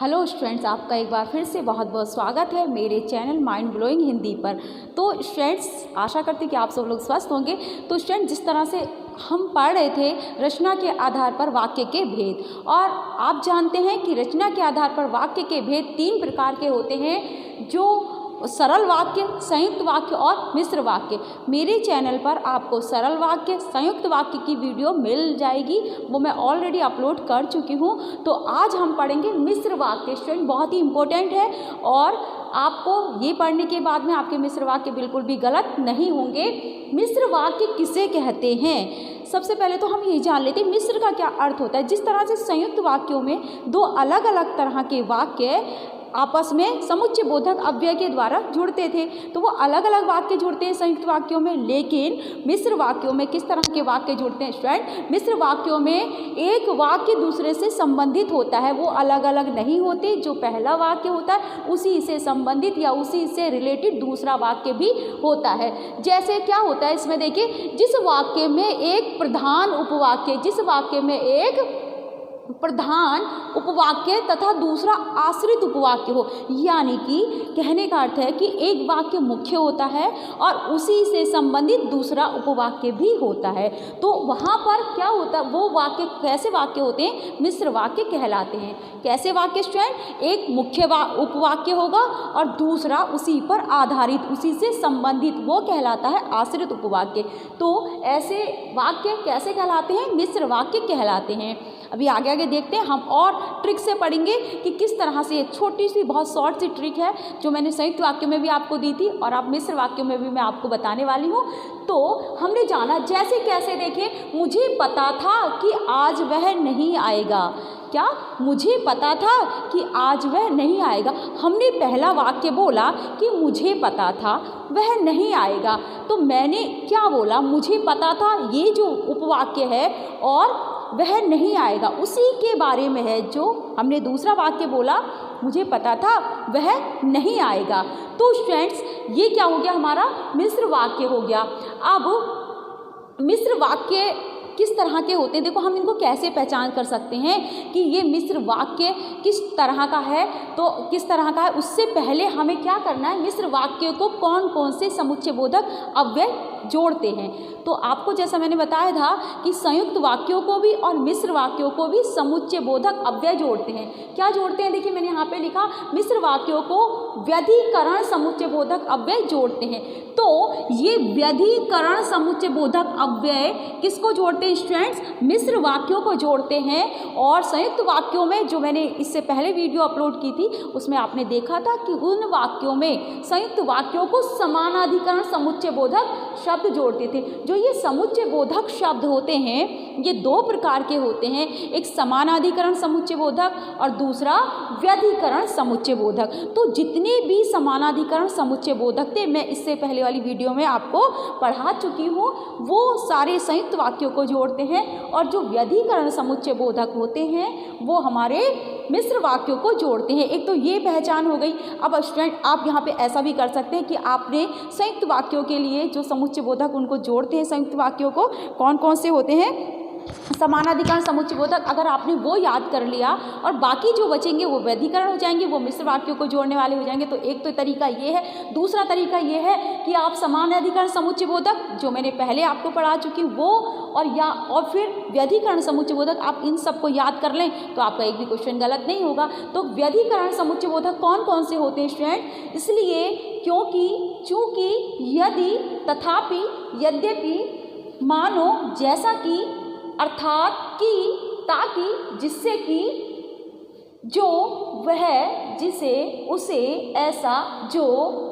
Hello students, आपका एक बार फिर से बहुत बहुत स्वागत है मेरे चैनल माइंड ब्लोइंग हिंदी पर। तो स्टूडेंट्स, आशा करती हूँ कि आप सब लोग स्वस्थ होंगे। तो स्टूडेंट, जिस तरह से हम पढ़ रहे थे रचना के आधार पर वाक्य के भेद, और आप जानते हैं कि रचना के आधार पर वाक्य के भेद 3 प्रकार के होते हैं, जो सरल वाक्य, संयुक्त वाक्य और मिश्र वाक्य। मेरे चैनल पर आपको सरल वाक्य, संयुक्त वाक्य की वीडियो मिल जाएगी, वो मैं ऑलरेडी अपलोड कर चुकी हूँ। तो आज हम पढ़ेंगे मिश्र वाक्य। स्टूडेंट, बहुत ही इम्पोर्टेंट है और आपको ये पढ़ने के बाद में आपके मिश्र वाक्य बिल्कुल भी गलत नहीं होंगे। मिश्र वाक्य किसे कहते हैं? सबसे पहले तो हम ये जान लेते हैं मिश्र का क्या अर्थ होता है। जिस तरह से संयुक्त वाक्यों में 2 अलग अलग तरह के वाक्य आपस में समुच्चय बोधक अव्यय के द्वारा जुड़ते थे, तो वो अलग अलग वाक्य जुड़ते हैं संयुक्त वाक्यों में। लेकिन मिश्र वाक्यों में किस तरह के वाक्य जुड़ते हैं स्टूडेंट? मिश्र वाक्यों में एक वाक्य दूसरे से संबंधित होता है, वो अलग अलग नहीं होते। जो पहला वाक्य होता है उसी से संबंधित या उसी से रिलेटेड दूसरा वाक्य भी होता है। जैसे क्या होता है इसमें, देखिए, जिस वाक्य में एक प्रधान उपवाक्य, जिस वाक्य में एक प्रधान उपवाक्य तथा दूसरा आश्रित उपवाक्य हो, यानी कि कहने का अर्थ है कि एक वाक्य मुख्य होता है और उसी से संबंधित दूसरा उपवाक्य भी होता है, तो वहाँ पर क्या होता है, वो वाक्य कैसे वाक्य होते हैं? मिश्र वाक्य कहलाते हैं। कैसे वाक्य स्टूडेंट? एक मुख्य उपवाक्य होगा और दूसरा उसी पर आधारित, उसी से संबंधित, वो कहलाता है आश्रित उपवाक्य। तो ऐसे वाक्य कैसे कहलाते हैं? मिश्र वाक्य कहलाते हैं। अभी आगे आगे देखते हैं हम और ट्रिक से पढ़ेंगे कि किस तरह से, एक छोटी सी बहुत शॉर्ट सी ट्रिक है जो मैंने संयुक्त वाक्यों में भी आपको दी थी और अब मिश्र वाक्यों में भी मैं आपको बताने वाली हूँ। तो हमने जाना जैसे कैसे, देखिए, मुझे पता था कि आज वह नहीं आएगा। क्या? मुझे पता था कि आज वह नहीं आएगा। हमने पहला वाक्य बोला कि मुझे पता था वह नहीं आएगा, तो मैंने क्या बोला? मुझे पता था, ये जो उपवाक्य है, और वह नहीं आएगा उसी के बारे में है। जो हमने दूसरा वाक्य बोला, मुझे पता था वह नहीं आएगा, तो स्टूडेंट्स ये क्या हो गया? हमारा मिश्र वाक्य हो गया। अब मिश्र वाक्य किस तरह के होते हैं, देखो हम इनको कैसे पहचान कर सकते हैं कि ये मिश्र वाक्य किस तरह का है। तो किस तरह का है, उससे पहले हमें क्या करना है, मिश्र वाक्य को कौन कौन से समुच्चय बोधक अव्यय जोड़ते हैं। तो आपको जैसा मैंने बताया था कि संयुक्त वाक्यों को भी और मिश्र वाक्यों को भी समुच्चय बोधक अव्यय जोड़ते हैं। क्या जोड़ते हैं? देखिए, मैंने यहाँ पे लिखा, मिश्र वाक्यों को व्यधिकरण समुच्चय बोधक अव्यय जोड़ते हैं। तो ये व्यधिकरण समुच्चय बोधक अव्यय किसको जोड़ते हैं स्टूडेंट्स? मिश्र वाक्यों को जोड़ते हैं। और संयुक्त वाक्यों में, जो मैंने इससे पहले वीडियो अपलोड की थी, उसमें आपने देखा था कि उन वाक्यों में संयुक्त वाक्यों को समानाधिकरण समुच्चय बोधक शब्द जोड़ते थे। जो ये समुच्चय बोधक शब्द होते हैं ये 2 प्रकार के होते हैं, एक समानाधिकरण समुच्चय बोधक और दूसरा व्यधिकरण समुच्चय बोधक। तो जितने भी समानाधिकरण समुच्चय बोधक थे, मैं इससे पहले वाली वीडियो में आपको पढ़ा चुकी हूँ, वो सारे संयुक्त वाक्यों को जोड़ते हैं, और जो व्यधिकरण समुच्चय बोधक होते हैं वो हमारे मिश्र वाक्यों को जोड़ते हैं। एक तो ये पहचान हो गई। अब स्टूडेंट, आप यहाँ पे ऐसा भी कर सकते हैं कि आपने संयुक्त वाक्यों के लिए जो समुच्चय बोधक उनको जोड़ते हैं, संयुक्त वाक्यों को कौन कौन से होते हैं? समानाधिकरण समुच्चय बोधक। अगर आपने वो याद कर लिया और बाकी जो बचेंगे वो व्यधिकरण हो जाएंगे, वो मिश्र वाक्यों को जोड़ने वाले हो जाएंगे। तो एक तो तरीका ये है। दूसरा तरीका ये है कि आप समानाधिकरण समुच्चय बोधक, जो मैंने पहले आपको पढ़ा चुकी, वो और फिर व्यधिकरण समुच्चय बोधक, आप इन सबको याद कर लें तो आपका एक भी क्वेश्चन गलत नहीं होगा। तो व्यधिकरण समुच्चय बोधक कौन कौन से होते हैं स्टूडेंट? इसलिए क्योंकि, चूंकि, यदि, तथापि, यद्यपि, मानो, जैसा कि, अर्थात, कि, ताकि, जिससे कि, जो, वह, जिसे, उसे, ऐसा, जो,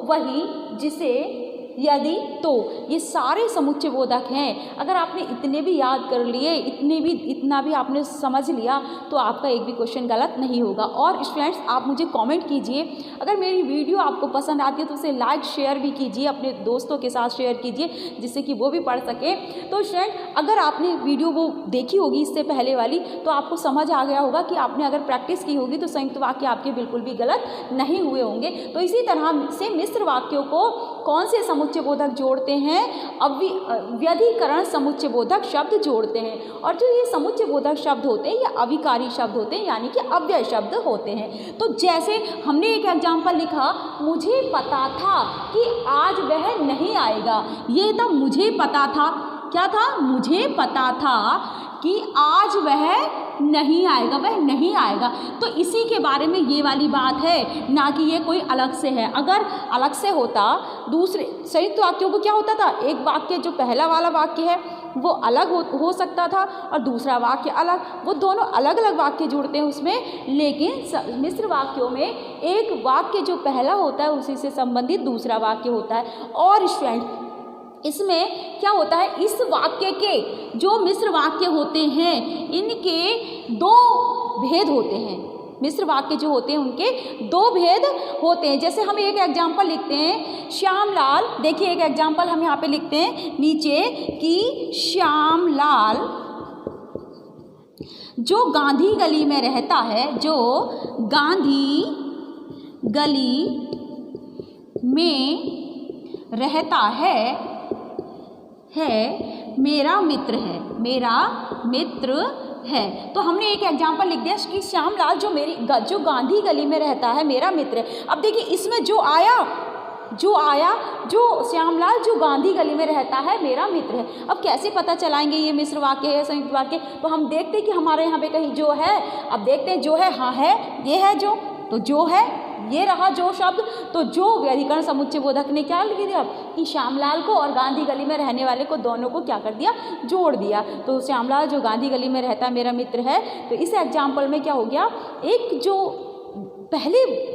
वही, जिसे, यदि, तो, ये सारे समुच्चय बोधक हैं। अगर आपने इतने भी याद कर लिए, इतना भी आपने समझ लिया, तो आपका एक भी क्वेश्चन गलत नहीं होगा। और स्टूडेंट्स, आप मुझे कमेंट कीजिए, अगर मेरी वीडियो आपको पसंद आती है तो उसे लाइक शेयर भी कीजिए, अपने दोस्तों के साथ शेयर कीजिए, जिससे कि वो भी पढ़ सके। तो स्टूडेंट, अगर आपने वीडियो वो देखी होगी इससे पहले वाली, तो आपको समझ आ गया होगा कि आपने अगर प्रैक्टिस की होगी तो संयुक्त वाक्य आपके बिल्कुल भी गलत नहीं हुए होंगे। तो इसी तरह से मिश्र वाक्यों को कौन से समुच्चयबोधक जोड़ते हैं, व्यधिकरण समुच्चयबोधक शब्द जोड़ते हैं। और जो ये समुच्चयबोधक शब्द होते हैं ये अविकारी शब्द होते हैं, यानी कि अव्यय शब्द होते हैं। तो जैसे हमने एक एग्जाम्पल लिखा, मुझे पता था कि आज वह नहीं आएगा। ये था मुझे पता था, क्या था, मुझे पता था कि आज वह नहीं आएगा, वह नहीं आएगा। तो इसी के बारे में ये वाली बात है, ना कि ये कोई अलग से है। अगर अलग से होता, दूसरे संयुक्त वाक्यों को क्या होता था, एक वाक्य जो पहला वाला वाक्य है वो अलग हो सकता था और दूसरा वाक्य अलग, वो दोनों अलग अलग वाक्य जुड़ते हैं उसमें। लेकिन मिश्र वाक्यों में एक वाक्य जो पहला होता है उसी से संबंधित दूसरा वाक्य होता है। और स्टूडेंट इसमें क्या होता है, इस वाक्य के जो मिश्र वाक्य होते हैं इनके दो भेद होते हैं। मिश्र वाक्य जो होते हैं उनके दो भेद होते हैं। जैसे हम एक एग्जाम्पल लिखते हैं, श्यामलाल, देखिए एक एग्जाम्पल हम यहाँ पे लिखते हैं नीचे कि श्यामलाल जो गांधी गली में रहता है, जो गांधी गली में रहता है मेरा मित्र है, मेरा मित्र है। तो हमने एक एग्जाम्पल लिख दिया कि श्यामलाल जो गांधी गली में रहता है मेरा मित्र है। अब देखिए इसमें जो आया जो श्यामलाल जो गांधी गली में रहता है मेरा मित्र है। अब कैसे पता चलाएंगे ये मिश्र वाक्य है संयुक्त वाक्य, तो हम देखते हैं कि हमारे यहाँ पे कहीं जो है, अब देखते हैं जो है, हाँ है, ये है जो, तो जो है ये रहा जो शब्द। तो जो व्यधिकरण समुच्चयबोधक ने क्या लिख दिया कि श्यामलाल को और गांधी गली में रहने वाले को दोनों को क्या कर दिया, जोड़ दिया। तो श्यामलाल जो गांधी गली में रहता है मेरा मित्र है। तो इस एग्जाम्पल में क्या हो गया, एक जो पहले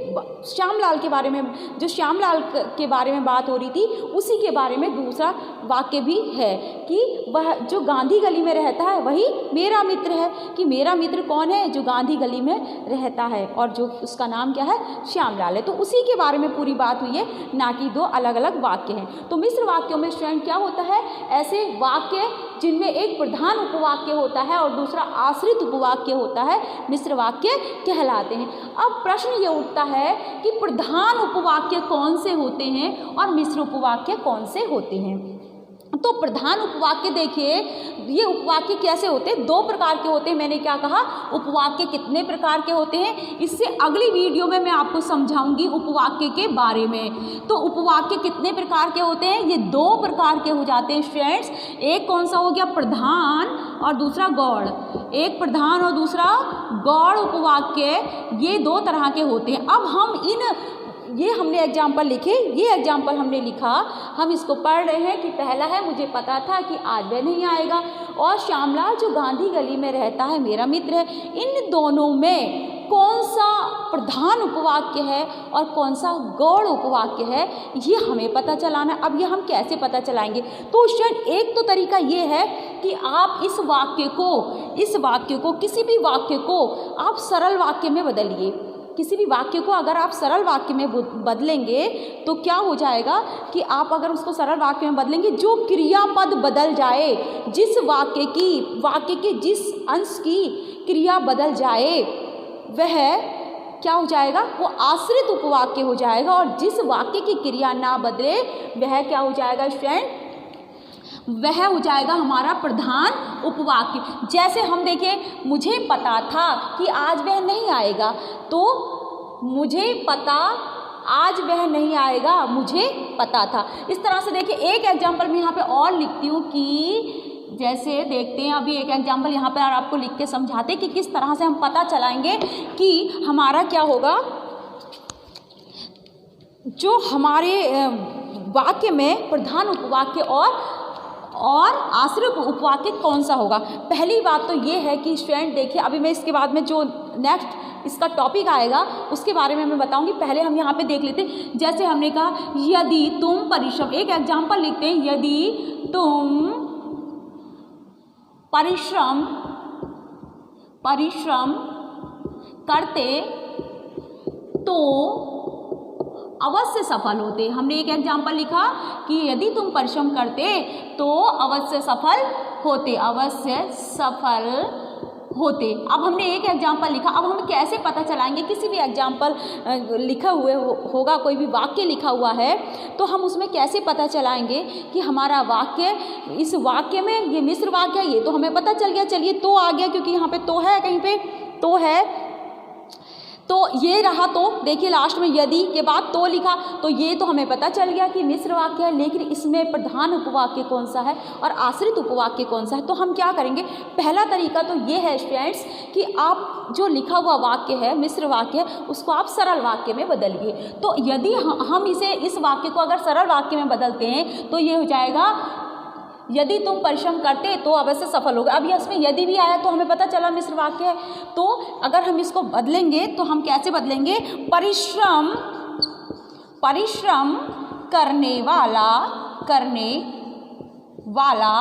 श्यामलाल के बारे में, जो श्यामलाल के बारे में बात हो रही थी उसी के बारे में दूसरा वाक्य भी है कि वह जो गांधी गली में रहता है वही मेरा मित्र है। कि मेरा मित्र कौन है, जो गांधी गली में रहता है और जो उसका नाम क्या है, श्यामलाल है। तो उसी के बारे में पूरी बात हुई है, ना कि दो अलग अलग वाक्य हैं। तो मिश्र वाक्यों में स्टूडेंट क्या होता है, ऐसे वाक्य जिनमें एक प्रधान उपवाक्य होता है और दूसरा आश्रित उपवाक्य होता है, मिश्र वाक्य कहलाते हैं। अब प्रश्न ये उठता है कि प्रधान उपवाक्य कौन से होते हैं और मिश्र उपवाक्य कौन से होते हैं। तो प्रधान उपवाक्य देखिए, ये उपवाक्य कैसे होते हैं, दो प्रकार के होते हैं। मैंने क्या कहा, उपवाक्य कितने प्रकार के होते हैं, इससे अगली वीडियो में मैं आपको समझाऊंगी उपवाक्य के बारे में। तो उपवाक्य कितने प्रकार के होते हैं, ये दो प्रकार के हो जाते हैं स्टूडेंट्स। एक कौन सा हो गया, प्रधान, और दूसरा गौड़। एक प्रधान और दूसरा गौड़ उपवाक्य, ये दो तरह के होते हैं। अब हम ये हमने एग्जाम्पल लिखे, ये एग्जाम्पल हमने लिखा, हम इसको पढ़ रहे हैं कि पहला है मुझे पता था कि आज वह नहीं आएगा, और श्यामलाल जो गांधी गली में रहता है मेरा मित्र है। इन दोनों में कौन सा प्रधान उपवाक्य है और कौन सा गौड़ उपवाक्य है, ये हमें पता चलाना है। अब ये हम कैसे पता चलाएंगे, तो स्टूडेंट एक तो तरीका ये है कि आप इस वाक्य को किसी भी वाक्य को आप सरल वाक्य में बदलिए। किसी भी वाक्य को अगर आप सरल वाक्य में बदलेंगे तो क्या हो जाएगा कि आप अगर उसको सरल वाक्य में बदलेंगे, जो क्रियापद बदल जाए, जिस वाक्य के जिस अंश की क्रिया बदल जाए वह क्या हो जाएगा, वो आश्रित उपवाक्य हो जाएगा। और जिस वाक्य की क्रिया ना बदले वह क्या हो जाएगा स्टूडेंट, वह हो जाएगा हमारा प्रधान उपवाक्य। जैसे हम देखें, मुझे पता था कि आज वह नहीं आएगा, तो मुझे पता आज वह नहीं आएगा, मुझे पता था। इस तरह से देखिए, एक एग्जाम्पल मैं यहाँ पे और लिखती हूँ कि जैसे देखते हैं, अभी एक एग्जाम्पल यहाँ पर आपको लिख के समझाते कि किस तरह से हम पता चलाएंगे कि हमारा क्या होगा, जो हमारे वाक्य में प्रधान उपवाक्य और आश्रित उपवाक्य कौन सा होगा। पहली बात तो ये है कि स्टूडेंट देखिए, अभी मैं इसके बाद में जो नेक्स्ट इसका टॉपिक आएगा उसके बारे में मैं बताऊंगी। पहले हम यहाँ पे देख लेते हैं। जैसे हमने कहा, यदि तुम परिश्रम, एक एग्जाम्पल लिखते हैं, यदि तुम परिश्रम करते तो अवश्य सफल होते। हमने एक एग्जाम्पल लिखा कि यदि तुम परिश्रम करते तो अवश्य सफल होते, अवश्य सफल होते। अब हमने एक एग्जाम्पल लिखा, अब हम कैसे पता चलाएंगे, किसी भी एग्जाम्पल लिखा हुए होगा, कोई भी वाक्य लिखा हुआ है तो हम उसमें कैसे पता चलाएंगे कि हमारा वाक्य, इस वाक्य में ये मिश्र वाक्य है, ये तो हमें पता चल गया। चलिए तो आ गया, क्योंकि यहाँ पे तो है, कहीं पे तो है, तो ये रहा। तो देखिए लास्ट में यदि के बाद तो लिखा, तो ये तो हमें पता चल गया कि मिश्र वाक्य है, लेकिन इसमें प्रधान उपवाक्य कौन सा है और आश्रित उपवाक्य कौन सा है। तो हम क्या करेंगे, पहला तरीका तो ये है स्टूडेंट्स कि आप जो लिखा हुआ वाक्य है, मिश्र वाक्य है, उसको आप सरल वाक्य में बदलिए। तो यदि हम इसे, इस वाक्य को अगर सरल वाक्य में बदलते हैं तो ये हो जाएगा, यदि तुम परिश्रम करते तो अवश्य सफल होगा। अब इसमें यदि भी आया तो हमें पता चला मिश्र वाक्य है। तो अगर हम इसको बदलेंगे तो हम कैसे बदलेंगे, परिश्रम करने वाला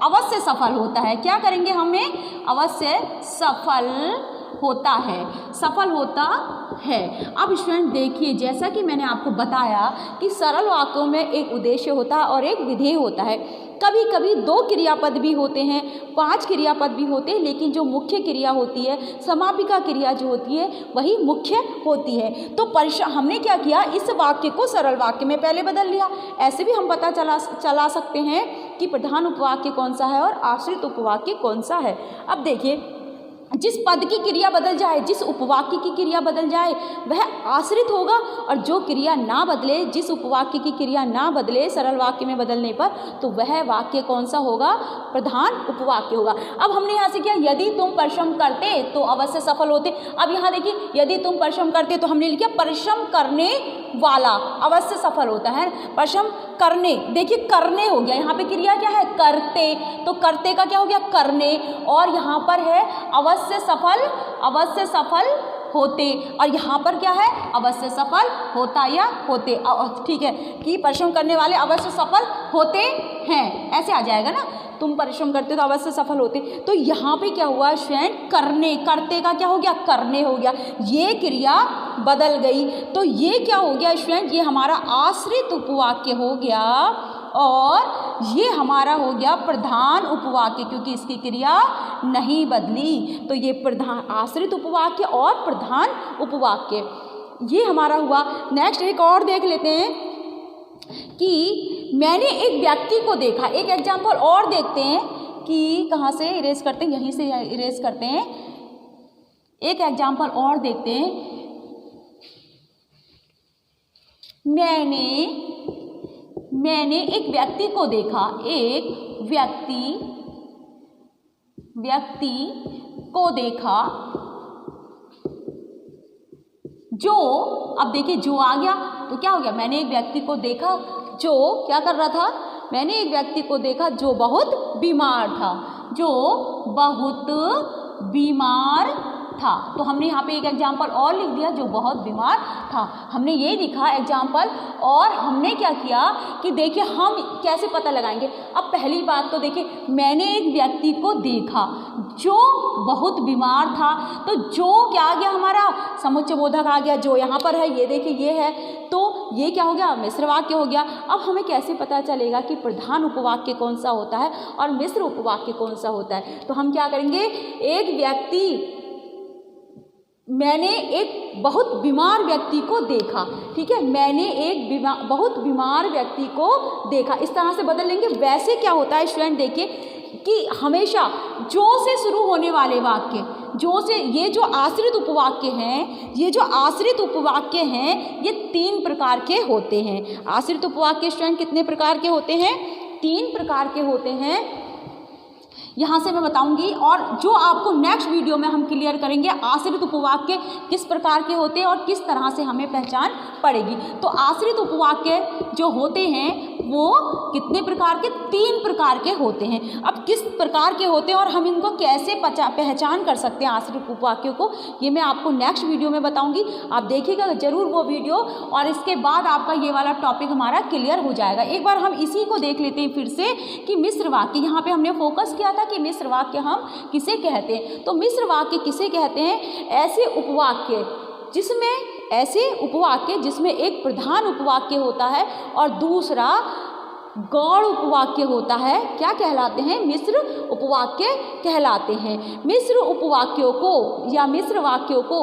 अवश्य सफल होता है। क्या करेंगे, हमें अवश्य सफल होता है। अब स्टूडेंट देखिए, जैसा कि मैंने आपको बताया कि सरल वाक्यों में एक उद्देश्य होता है और एक विधेय होता है। कभी कभी 2 क्रियापद भी होते हैं, 5 क्रियापद भी होते हैं, लेकिन जो मुख्य क्रिया होती है, समापिका क्रिया जो होती है, वही मुख्य होती है। तो हमने क्या किया, इस वाक्य को सरल वाक्य में पहले बदल लिया। ऐसे भी हम पता चला सकते हैं कि प्रधान उपवाक्य कौन सा है और आश्रित उपवाक्य कौन सा है। अब देखिए, जिस पद की क्रिया बदल जाए, जिस उपवाक्य की क्रिया बदल जाए, वह आश्रित होगा, और जो क्रिया ना बदले, जिस उपवाक्य की क्रिया ना बदले सरल वाक्य में बदलने पर, तो वह वाक्य कौन सा होगा, प्रधान उपवाक्य होगा। अब हमने यहाँ से किया, यदि तुम परिश्रम करते तो अवश्य सफल होते। अब यहाँ देखिए, यदि तुम परिश्रम करते तो हमने लिखा परिश्रम करने वाला अवश्य सफल होता है। परिश्रम करने, देखिए करने हो गया, यहाँ पे क्रिया क्या है, करते, तो करते का क्या हो गया, करने, और यहाँ पर है अवश्य सफल होते, और यहाँ पर क्या है, अवश्य सफल होता या होते। ठीक है कि परिश्रम करने वाले अवश्य सफल होते हैं, ऐसे आ जाएगा ना, तुम परिश्रम करते तो अवश्य सफल होते। तो यहाँ पे क्या हुआ स्टूडेंट, करने, करते का क्या हो गया, करने हो गया, ये क्रिया बदल गई। तो ये क्या हो गया स्टूडेंट, ये हमारा आश्रित उपवाक्य हो गया, और ये हमारा हो गया प्रधान उपवाक्य, क्योंकि इसकी क्रिया नहीं बदली। तो ये प्रधान, आश्रित उपवाक्य और प्रधान उपवाक्य, ये हमारा हुआ। नेक्स्ट एक और देख लेते हैं कि मैंने एक व्यक्ति को देखा। एक एग्जाम्पल और देखते हैं कि कहाँ से इरेज करते हैं, यहीं से इरेज करते हैं। एक एग्जाम्पल और देखते हैं, मैंने एक व्यक्ति को देखा, एक व्यक्ति को देखा जो, अब देखिए जो आ गया तो क्या हो गया, मैंने एक व्यक्ति को देखा जो क्या कर रहा था, मैंने एक व्यक्ति को देखा जो बहुत बीमार था। तो हमने यहाँ पे एक एग्जाम्पल और लिख दिया, जो बहुत बीमार था। हमने ये लिखा एग्जाम्पल, और हमने क्या किया कि देखिए हम कैसे पता लगाएंगे। अब पहली बात तो देखिए, मैंने एक व्यक्ति को देखा जो बहुत बीमार था, तो जो क्या आ गया, हमारा समुच्चय बोधक आ गया, जो यहाँ पर है, ये देखिए ये है, तो ये क्या हो गया, मिश्र वाक्य हो गया। अब हमें कैसे पता चलेगा कि प्रधान उपवाक्य कौन सा होता है और मिश्र उपवाक्य कौन सा होता है। तो हम क्या करेंगे, मैंने एक बहुत बीमार व्यक्ति को देखा, ठीक है, मैंने एक बहुत बीमार व्यक्ति को देखा, इस तरह से बदल लेंगे। वैसे क्या होता है स्टूडेंट, देखिए कि हमेशा जो से शुरू होने वाले वाक्य, जो से, ये जो आश्रित उपवाक्य हैं, ये 3 प्रकार के होते हैं। आश्रित उपवाक्य स्टूडेंट कितने प्रकार के होते हैं, 3 प्रकार के होते हैं। यहाँ से मैं बताऊंगी, और जो आपको नेक्स्ट वीडियो में हम क्लियर करेंगे आश्रित उपवाक्य किस प्रकार के होते हैं और किस तरह से हमें पहचान पड़ेगी। तो आश्रित उपवाक्य जो होते हैं वो कितने प्रकार के, 3 प्रकार के होते हैं। अब किस प्रकार के होते हैं और हम इनको कैसे पहचान कर सकते हैं आश्रित उपवाक्यों को, ये मैं आपको नेक्स्ट वीडियो में बताऊंगी। आप देखिएगा जरूर वो वीडियो, और इसके बाद आपका ये वाला टॉपिक हमारा क्लियर हो जाएगा। एक बार हम इसी को देख लेते हैं फिर से कि मिश्र वाक्य, यहाँ पे हमने फोकस किया था कि मिश्र वाक्य हम किसे कहते हैं। तो मिश्र वाक्य किसे कहते हैं, ऐसे उपवाक्य जिसमें एक प्रधान उपवाक्य होता है और दूसरा गौड़ उपवाक्य होता है। क्या कहलाते हैं? मिश्र उपवाक्य कहलाते हैं। मिश्र उपवाक्यों को या मिश्र वाक्यों को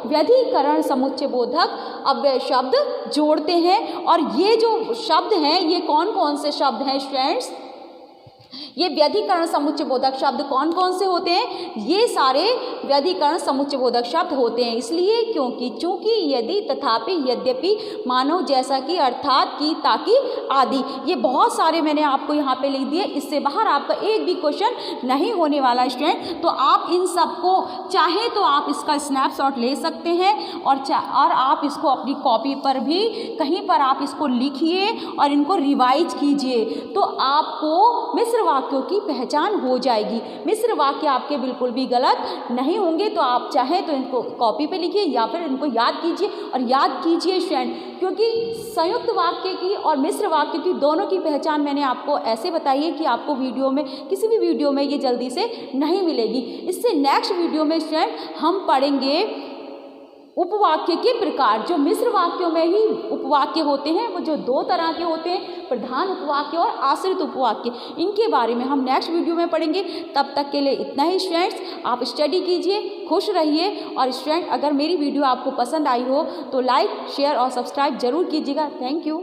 व्यधिकरण समुच्चय बोधक अव्यय शब्द जोड़ते हैं। और ये जो शब्द हैं ये कौन कौन से शब्द हैं स्टूडेंट्स? ये व्यधिकरण समुच्चय बोधक शब्द कौन कौन से होते हैं? ये सारे व्यधिकरण समुच्चय बोधक शब्द होते हैं। इसलिए क्योंकि, चूंकि, यदि, तथापि, यद्यपि, मानो, जैसा कि, अर्थात, की, ताकि आदि, ये बहुत सारे मैंने आपको यहाँ पे लिख दिए। इससे बाहर आपका एक भी क्वेश्चन नहीं होने वाला स्टूडेंट। तो आप इन सबको चाहे तो आप इसका स्नैपशॉट ले सकते हैं और आप इसको अपनी कॉपी पर भी कहीं पर आप इसको लिखिए और इनको रिवाइज कीजिए, तो आपको मिश्र वाक्यों की पहचान हो जाएगी। मिश्र वाक्य आपके बिल्कुल भी गलत नहीं होंगे। तो आप चाहे तो इनको कॉपी पे लिखिए या फिर इनको याद कीजिए और याद कीजिए स्टूडेंट, क्योंकि संयुक्त वाक्य की और मिश्र वाक्य की दोनों की पहचान मैंने आपको ऐसे बताई है कि आपको वीडियो में, किसी भी वीडियो में ये जल्दी से नहीं मिलेगी। इससे नेक्स्ट वीडियो में स्टूडेंट हम पढ़ेंगे उपवाक्य के प्रकार। जो मिश्र वाक्यों में ही उपवाक्य होते हैं वो जो दो तरह के होते हैं, प्रधान उपवाक्य और आश्रित उपवाक्य, इनके बारे में हम नेक्स्ट वीडियो में पढ़ेंगे। तब तक के लिए इतना ही स्टूडेंट्स, आप स्टडी कीजिए, खुश रहिए। और स्टूडेंट, अगर मेरी वीडियो आपको पसंद आई हो तो लाइक, शेयर और सब्सक्राइब जरूर कीजिएगा। Thank you.